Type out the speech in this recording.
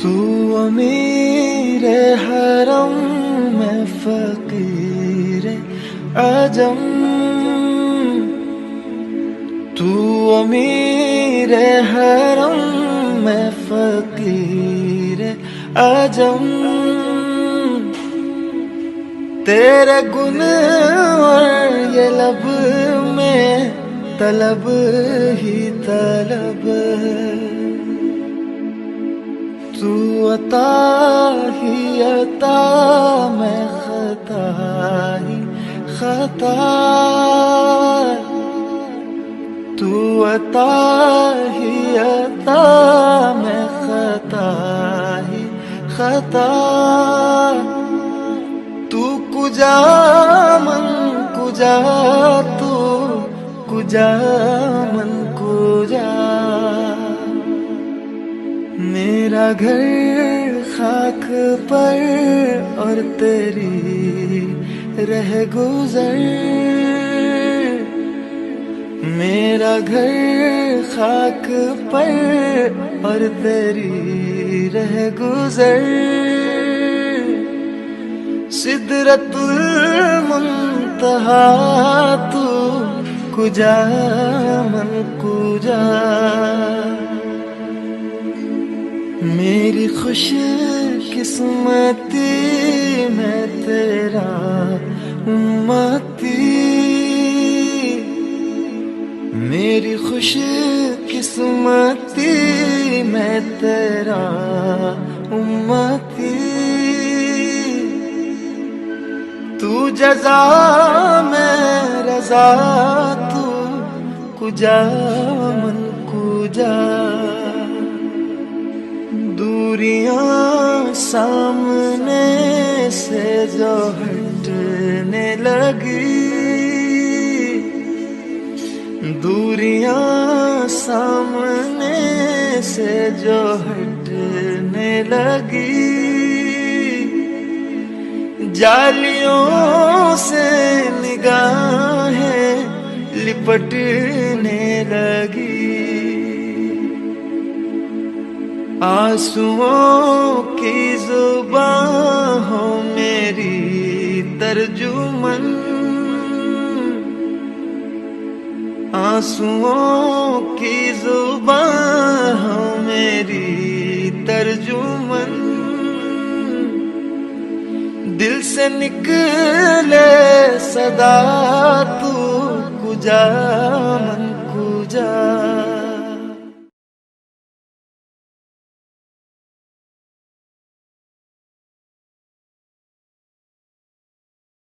तू अमीर हरम में फकीर आजम, तू अमीर हरम में फकीर आजम। तेरे गुन और ये लब में तलब ही तलब, तू अता ही अता मैं खता ही खता, तू अता ही अता मैं खता ही खता। तू कुजा मन कुजा, तू कुजा मन कुजा। मेरा घर खाक पर और तेरी रह गुजर, मेरा घर खाक पर और तेरी रह गुजर। सिदरतुल मुंतहा तू कुजा मन कुजा। मेरी खुश किस्मती मैं तेरा उम्मती, मेरी खुश किस्मती मैं तेरा उम्मती। तू जज़ा मैं रज़ा, तू कुजा मन कुजा। दूरियां सामने से जो हटने लगी, दूरियां सामने से जो हटने लगी। जालियों से निगाहें लिपटने लगी, आंसुओं की जुबान हो मेरी तर्जुमन, आंसुओं की जुबान हो मेरी तर्जुमन। दिल से निकले सदा तू कुजा मन कुजा।